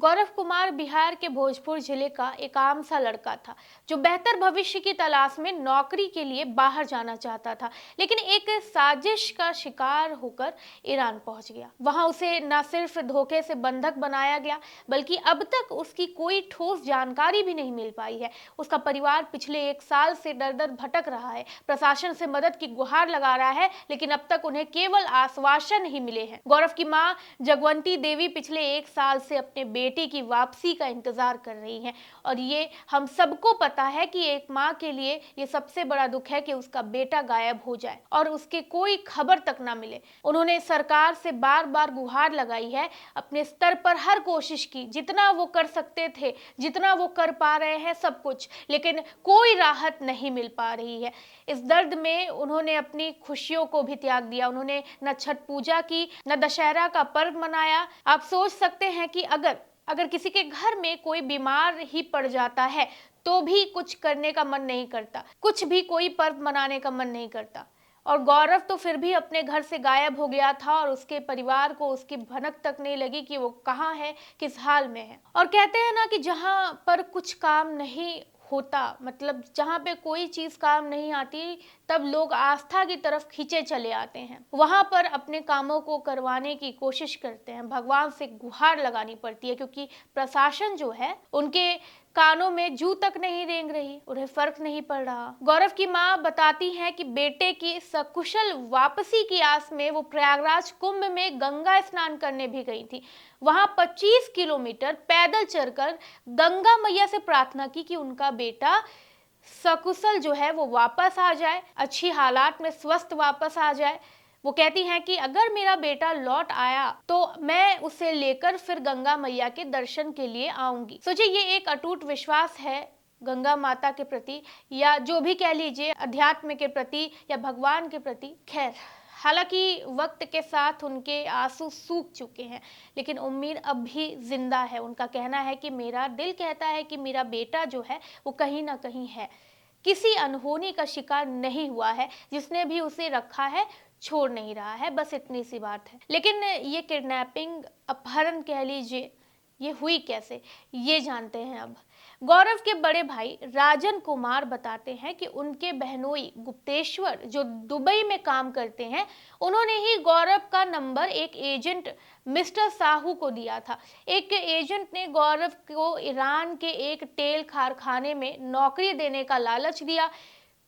गौरव कुमार बिहार के भोजपुर जिले का एक आम सा लड़का था जो बेहतर भविष्य की तलाश में नौकरी के लिए बाहर जाना चाहता था, लेकिन एक साजिश का शिकार होकर ईरान पहुंच गया। वहां उसे न सिर्फ धोखे से बंधक बनाया गया, बल्कि अब तक उसकी कोई ठोस जानकारी भी नहीं मिल पाई है। उसका परिवार पिछले एक साल से दर दर भटक रहा है, प्रशासन से मदद की गुहार लगा रहा है, लेकिन अब तक उन्हें केवल आश्वासन ही मिले हैं। गौरव की मां जगवंती देवी पिछले एक साल से अपने बेटे की वापसी का इंतजार कर रही हैं, और ये हम सबको पता है कि एक मां के लिए ये सबसे बड़ा दुख है कि उसका बेटा गायब हो जाए और उसके कोई खबर तक ना मिले। उन्होंने सरकार से बार बार गुहार लगाई है, अपने स्तर पर हर कोशिश की, जितना वो कर सकते थे, जितना वो कर पा रहे हैं सब कुछ, लेकिन कोई राहत नहीं मिल पा रही है। इस दर्द में उन्होंने अपनी खुशियों को भी त्याग दिया। उन्होंने न छठ पूजा की, न दशहरा का पर्व मनाया। आप सोच सकते हैं कि अगर किसी के घर में कोई बीमार ही पड़ जाता है तो भी कुछ करने का मन नहीं करता, कुछ भी कोई पर्व मनाने का मन नहीं करता। और गौरव तो फिर भी अपने घर से गायब हो गया था और उसके परिवार को उसकी भनक तक नहीं लगी कि वो कहाँ है, किस हाल में है। और कहते हैं ना कि जहाँ पर कुछ काम नहीं होता, मतलब जहाँ पे कोई चीज काम नहीं आती, तब लोग आस्था की तरफ खींचे चले आते हैं, वहां पर अपने कामों को करवाने की कोशिश करते हैं। भगवान से गुहार लगानी पड़ती है, क्योंकि प्रशासन जो है उनके कानों में जू तक नहीं रेंग रही, उन्हें फर्क नहीं पड़ रहा। गौरव की मां बताती हैं कि बेटे की सकुशल वापसी की आस में वो प्रयागराज कुंभ में गंगा स्नान करने भी गई थी। वहां 25 किलोमीटर पैदल चलकर गंगा मैया से प्रार्थना की कि उनका बेटा सकुशल जो है वो वापस आ जाए, अच्छी हालात में स्वस्थ वापस आ जाए। वो कहती हैं कि अगर मेरा बेटा लौट आया तो मैं उसे लेकर फिर गंगा मैया के दर्शन के लिए आऊंगी। सोचिए, ये एक अटूट विश्वास है गंगा माता के प्रति, या जो भी कह लीजिए अध्यात्म के प्रति या भगवान के प्रति। खैर, हालांकि वक्त के साथ उनके आंसू सूख चुके हैं, लेकिन उम्मीद अब भी जिंदा है। उनका कहना है कि मेरा दिल कहता है कि मेरा बेटा जो है वो कहीं ना कहीं है, किसी अनहोनी का शिकार नहीं हुआ है, जिसने भी उसे रखा है छोड़ नहीं रहा है, बस इतनी सी बात है। लेकिन ये किडनैपिंग, अपहरण कह लीजिए, ये हुई कैसे, ये जानते हैं अब। गौरव के बड़े भाई राजन कुमार बताते हैं कि उनके बहनोई गुप्तेश्वर जो दुबई में काम करते हैं, उन्होंने ही गौरव का नंबर एक एजेंट मिस्टर साहू को दिया था। एक एजेंट ने गौरव को ईरान के एक तेल कारखाने में नौकरी देने का लालच दिया।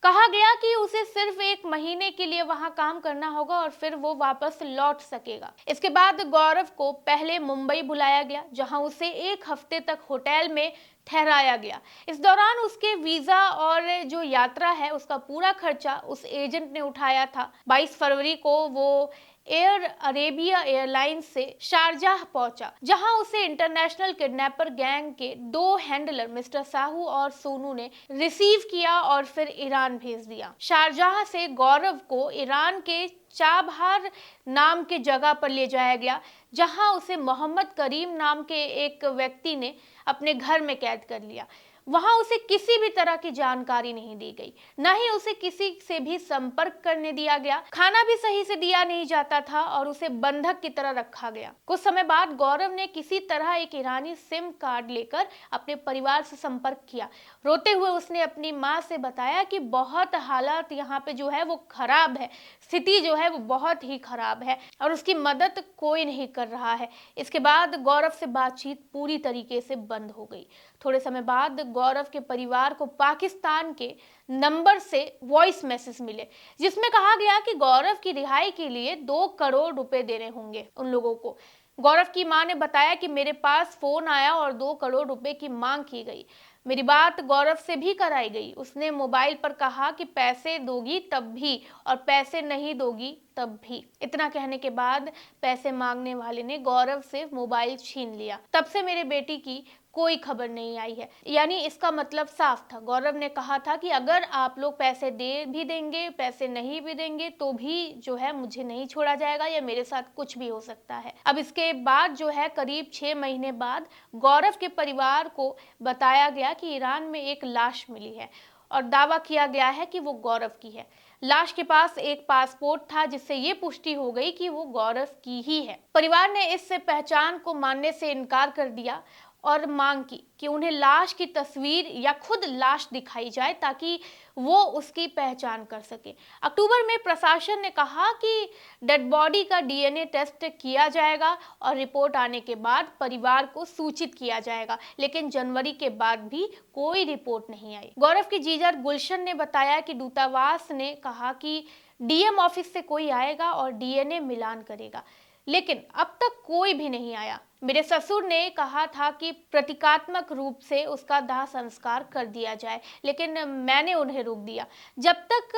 कहा गया कि उसे सिर्फ एक महीने के लिए वहां काम करना होगा और फिर वो वापस लौट सकेगा। इसके बाद गौरव को पहले मुंबई बुलाया गया, जहां उसे एक हफ्ते तक होटल में ठहराया गया। इस दौरान उसके वीजा और जो यात्रा है उसका पूरा खर्चा उस एजेंट ने उठाया था। 22 फरवरी को वो एयर अरेबिया एयरलाइंस से शारजाह पहुंचा, जहां उसे इंटरनेशनल किडनैपर गैंग के 2 हैंडलर मिस्टर साहू और सोनू ने रिसीव किया और फिर ईरान भेज दिया। शारजाह से गौरव को ईरान के चाबहार नाम के जगह पर ले जाया गया, जहां उसे मोहम्मद करीम नाम के एक व्यक्ति ने अपने घर में कैद कर लिया। वहां उसे किसी भी तरह की जानकारी नहीं दी गई, न ही उसे किसी से भी संपर्क करने दिया गया। खाना भी सही से दिया नहीं जाता था और उसे बंधक की तरह रखा गया। कुछ समय बाद गौरव ने किसी तरह एक ईरानी सिम कार्ड लेकर अपने परिवार से संपर्क किया। रोते हुए उसने अपनी माँ से बताया कि बहुत हालात यहाँ पे जो है वो खराब है, स्थिति जो है वो बहुत ही खराब है और उसकी मदद कोई नहीं कर रहा है। इसके बाद गौरव से बातचीत पूरी तरीके से बंद हो गई। थोड़े समय बाद गौरव के परिवार को पाकिस्तान के नंबर से वॉइस मैसेज मिले, जिसमें कहा गया कि गौरव की रिहाई के लिए 2 करोड़ रुपए देने होंगे उन लोगों को। गौरव की मां ने बताया कि मेरे पास फोन आया और 2 करोड़ रुपए की मांग की गई। मेरी बात गौरव से भी कराई गई। उसने मोबाइल पर कहा कि पैसे दोगी तब भी और पैसे नहीं दोगी तब भी। इतना कहने के बाद पैसे मांगने वाले ने गौरव से मोबाइल छीन लिया। तब से मेरे बेटी की कोई खबर नहीं आई है। यानी इसका मतलब साफ था। गौरव ने कहा था कि अगर आप लोग पैसे दे भी देंगे, पैसे नहीं भी देंगे, तो भी जो है मुझे नहीं छोड़ा जाएगा या मेरे साथ कुछ भी हो सकता है। अब इसके बाद जो है करीब 6 महीने बाद गौरव के परिवार को बताया गया कि ईरान में एक लाश मिली है और दावा किया गया है कि वो गौरव की है। लाश के पास एक पासपोर्ट था जिससे ये पुष्टि हो गई कि वो गौरव की ही है। परिवार ने इस पहचान को मानने से इनकार कर दिया और मांग की कि उन्हें लाश की तस्वीर या खुद लाश दिखाई जाए ताकि वो उसकी पहचान कर सके। अक्टूबर में प्रशासन ने कहा कि डेड बॉडी का डीएनए टेस्ट किया जाएगा और रिपोर्ट आने के बाद परिवार को सूचित किया जाएगा, लेकिन जनवरी के बाद भी कोई रिपोर्ट नहीं आई। गौरव की जीजर गुलशन ने बताया कि दूतावास ने कहा कि डीएम ऑफिस से कोई आएगा और डीएनए मिलान करेगा, लेकिन अब तक कोई भी नहीं आया। मेरे ससुर ने कहा था कि प्रतीकात्मक रूप से उसका दाह संस्कार कर दिया जाए, लेकिन मैंने उन्हें रोक दिया। जब तक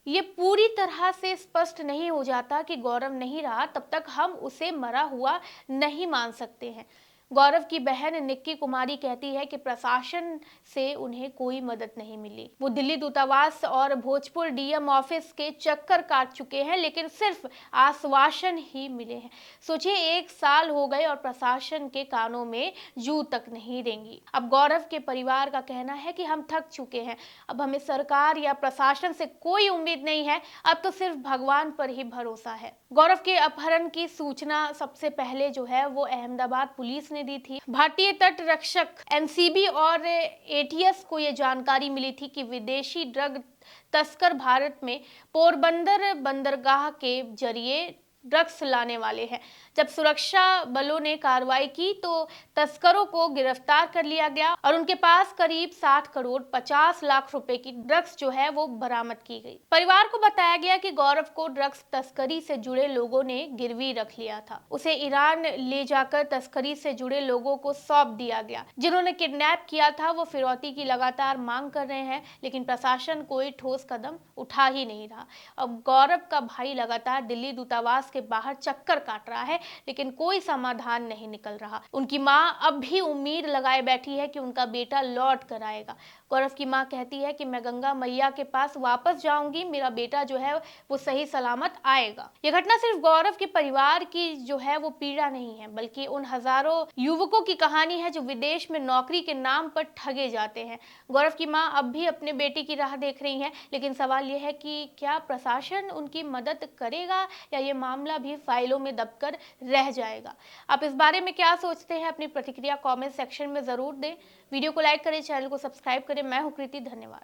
ये पूरी तरह से स्पष्ट नहीं हो जाता कि गौरव नहीं रहा, तब तक हम उसे मरा हुआ नहीं मान सकते हैं। गौरव की बहन निक्की कुमारी कहती है कि प्रशासन से उन्हें कोई मदद नहीं मिली। वो दिल्ली दूतावास और भोजपुर डीएम ऑफिस के चक्कर काट चुके हैं, लेकिन सिर्फ आश्वासन ही मिले हैं। सोचिए, 1 साल हो गए और प्रशासन के कानों में जू तक नहीं रेंगी। अब गौरव के परिवार का कहना है कि हम थक चुके हैं, अब हमें सरकार या प्रशासन से कोई उम्मीद नहीं है, अब तो सिर्फ भगवान पर ही भरोसा है। गौरव के अपहरण की सूचना सबसे पहले जो है वो अहमदाबाद पुलिस ने दी थी। भारतीय तट रक्षक एनसीबी और एटीएस को ये जानकारी मिली थी कि विदेशी ड्रग तस्कर भारत में पोरबंदर बंदरगाह के जरिए ड्रग्स लाने वाले हैं। जब सुरक्षा बलों ने कार्रवाई की तो तस्करों को गिरफ्तार कर लिया गया और उनके पास करीब 60 करोड़ 50 लाख रुपए की ड्रग्स जो है वो बरामद की गई। परिवार को बताया गया कि गौरव को ड्रग्स तस्करी से जुड़े लोगों ने गिरवी रख लिया था। उसे ईरान ले जाकर तस्करी से जुड़े लोगों को सौंप दिया गया। जिन्होंने किडनैप किया था वो फिरौती की लगातार मांग कर रहे हैं, लेकिन प्रशासन कोई ठोस कदम उठा ही नहीं रहा। अब गौरव का भाई लगातार दिल्ली दूतावास के बाहर चक्कर काट रहा है, लेकिन कोई समाधान नहीं निकल रहा। उनकी मां अब भी उम्मीद लगाए बैठी है कि उनका बेटा लौट कर आएगा। गौरव की मां कहती है कि मैं गंगा मैया के पास वापस जाऊंगी, मेरा बेटा जो है वो सही सलामत आएगा। ये घटना सिर्फ गौरव के परिवार की जो है वो पीड़ा नहीं है, बल्कि उन हजारों युवकों की कहानी है जो विदेश में नौकरी के नाम पर ठगे जाते हैं। गौरव की मां अब भी अपने बेटे की राह देख रही हैं, लेकिन सवाल यह है कि क्या प्रशासन उनकी मदद करेगा या ये मामला भी फाइलों में दबकर रह जाएगा। आप इस बारे में क्या सोचते हैं? अपनी प्रतिक्रिया कमेंट सेक्शन में जरूर दें। वीडियो को लाइक करें, चैनल को सब्सक्राइब करें। मैं हूं कृति, धन्यवाद।